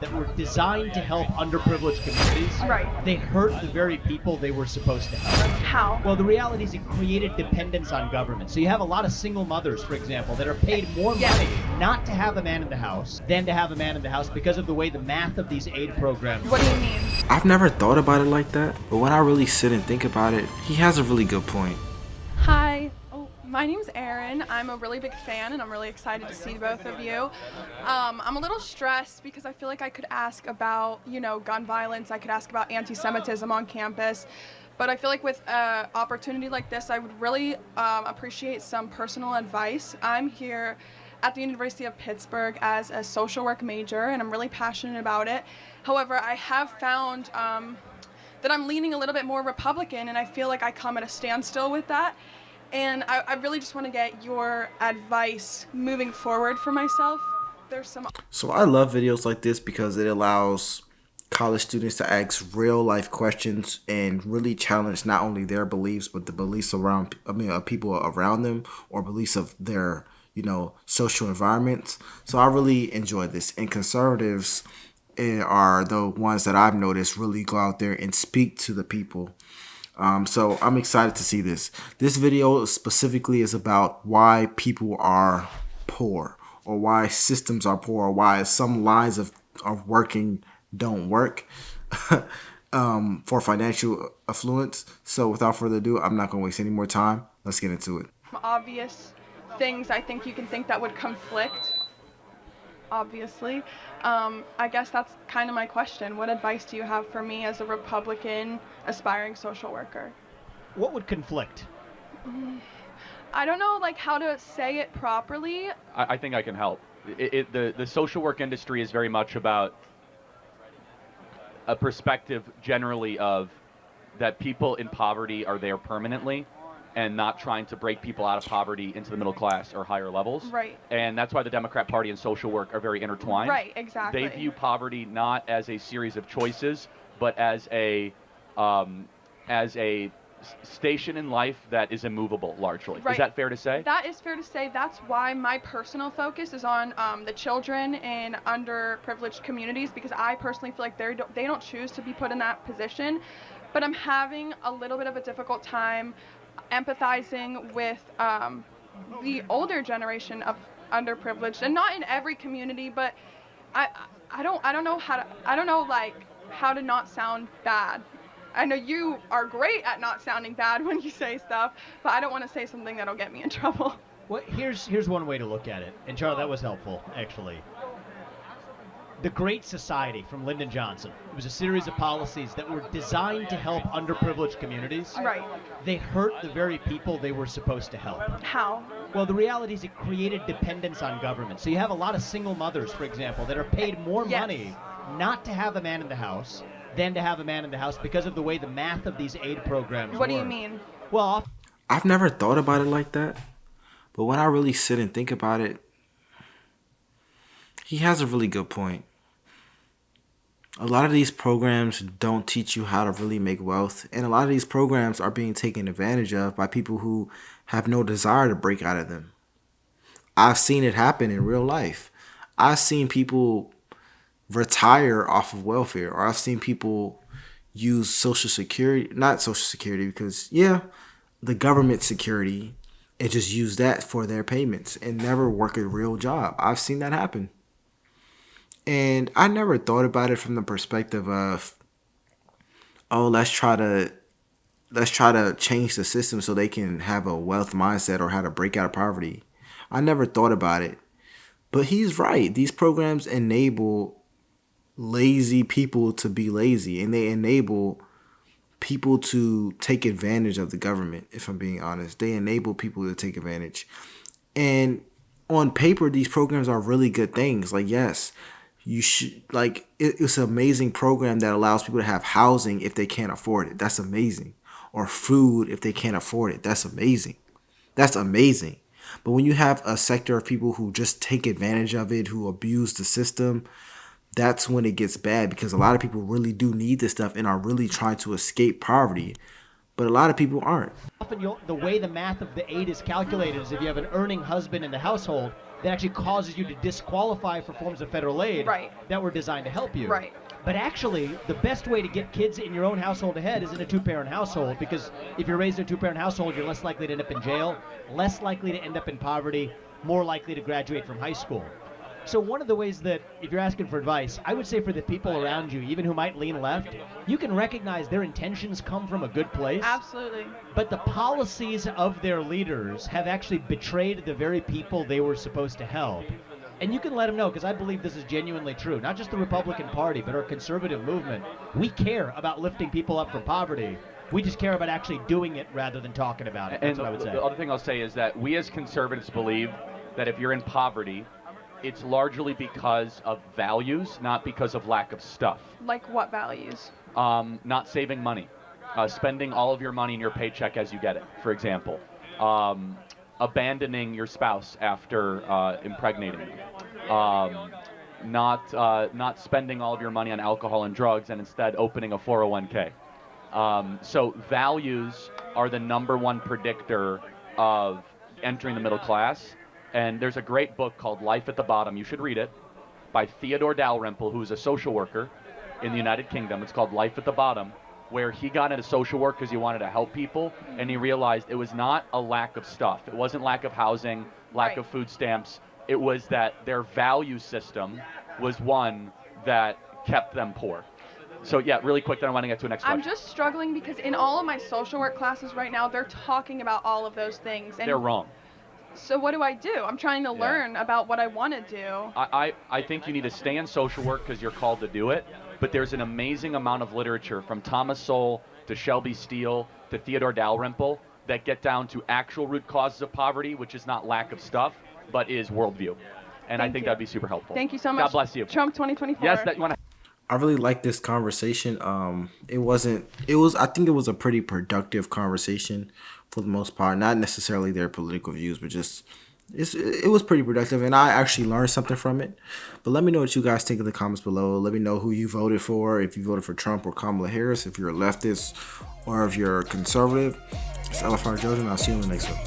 that were designed to help underprivileged communities, Right. they hurt the very people they were supposed to help. How? Well, the reality is it created dependence on government. So you have a lot of single mothers, for example, that are paid more money not to have a man in the house than to have a man in the house because of the way the math of these aid programs. What do you mean? I've never thought about it like that, but when I really sit and think about it, he has a really good point. Hi. My name's Erin. I'm a really big fan and I'm really excited to see both of you. I'm a little stressed because I feel like I could ask about, gun violence. I could ask about anti-Semitism on campus. But I feel like with an opportunity like this, I would really appreciate some personal advice. I'm here at the University of Pittsburgh as a social work major and I'm really passionate about it. However, I have found that I'm leaning a little bit more Republican and I feel like I come at a standstill with that. And I really just want to get your advice moving forward for myself. So I love videos like this because it allows college students to ask real life questions and really challenge not only their beliefs but the beliefs of people around them or beliefs of their social environments. So I really enjoy this, and conservatives are the ones that I've noticed really go out there and speak to the people. So I'm excited to see this. This video specifically is about why people are poor, or why systems are poor, or why some lines of working don't work for financial affluence. So without further ado, I'm not going to waste any more time. Let's get into it. Obvious things I think you can think that would conflict, obviously. I guess that's kind of my question. What advice do you have for me as a Republican aspiring social worker? What would conflict? I don't know how to say it properly. I think I can help. The social work industry is very much about a perspective generally of that people in poverty are there permanently and not trying to break people out of poverty into the middle class or higher levels. Right. And that's why the Democrat Party and social work are very intertwined. Right, exactly. They view poverty not as a series of choices, but as a station in life that is immovable, largely. Right. Is that fair to say? That is fair to say. That's why my personal focus is on the children in underprivileged communities, because I personally feel like they don't choose to be put in that position. But I'm having a little bit of a difficult time empathizing with the older generation of underprivileged, and not in every community, but I don't know how to not sound bad. I know you are great at not sounding bad when you say stuff, but I don't want to say something that'll get me in trouble. Well, here's one way to look at it. And Charlie, that was helpful, actually. The Great Society from Lyndon Johnson. It was a series of policies that were designed to help underprivileged communities. Right. They hurt the very people they were supposed to help. How? Well, the reality is it created dependence on government. So you have a lot of single mothers, for example, that are paid more money not to have a man in the house than to have a man in the house because of the way the math of these aid programs What do you work. mean? Well, I've never thought about it like that, but when I really sit and think about it, he has a really good point. A lot of these programs don't teach you how to really make wealth, and a lot of these programs are being taken advantage of by people who have no desire to break out of them. I've seen it happen in real life. I've seen people retire off of welfare, or I've seen people use Social Security, not Social Security, because the government security, and just use that for their payments and never work a real job. I've seen that happen. And I never thought about it from the perspective of, let's try to change the system so they can have a wealth mindset or how to break out of poverty. I never thought about it. But he's right. These programs enable lazy people to be lazy, and they enable people to take advantage of the government, if I'm being honest. They enable people to take advantage. And on paper, these programs are really good things. Yes, you should, it's an amazing program that allows people to have housing if they can't afford it. That's amazing. Or food if they can't afford it. That's amazing. That's amazing. But when you have a sector of people who just take advantage of it, who abuse the system, that's when it gets bad, because a lot of people really do need this stuff and are really trying to escape poverty. But a lot of people aren't. Often the way the math of the aid is calculated is if you have an earning husband in the household, that actually causes you to disqualify for forms of federal aid Right. that were designed to help you. Right. But actually, the best way to get kids in your own household ahead is in a two-parent household, because if you're raised in a two-parent household, you're less likely to end up in jail, less likely to end up in poverty, more likely to graduate from high school. So one of the ways that, if you're asking for advice, I would say for the people around you, even who might lean left, you can recognize their intentions come from a good place. Absolutely. But the policies of their leaders have actually betrayed the very people they were supposed to help. And you can let them know, because I believe this is genuinely true. Not just the Republican Party, but our conservative movement. We care about lifting people up from poverty. We just care about actually doing it rather than talking about it. That's what I would say. The other thing I'll say is that we as conservatives believe that if you're in poverty, it's largely because of values, not because of lack of stuff. Like what values? Not saving money. Spending all of your money in your paycheck as you get it, for example. Abandoning your spouse after impregnating them. Not spending all of your money on alcohol and drugs and instead opening a 401k. So values are the number one predictor of entering the middle class. And there's a great book called Life at the Bottom. You should read it, by Theodore Dalrymple, who's a social worker in the United Kingdom. It's called Life at the Bottom, where he got into social work because he wanted to help people, and he realized it was not a lack of stuff. It wasn't lack of housing, lack of food stamps. It was that their value system was one that kept them poor. So yeah, really quick, then I want to get to the next question. I'm just struggling because in all of my social work classes right now, they're talking about all of those things. And they're wrong. So what do I do? I'm trying to learn about what I want to do. I think you need to stay in social work because you're called to do it, but there's an amazing amount of literature from Thomas Sowell to Shelby Steele to Theodore Dalrymple that get down to actual root causes of poverty, which is not lack of stuff, but is worldview. And I think that'd be super helpful. Thank you so much. God bless you. Trump 2024. Yes, that you want to. I really like this conversation. I think it was a pretty productive conversation for the most part. Not necessarily their political views, but just it was pretty productive, and I actually learned something from it. But let me know what you guys think in the comments below. Let me know who you voted for, if you voted for Trump or Kamala Harris, if you're a leftist or if you're a conservative. It's LFR JOJO, and I'll see you in the next one.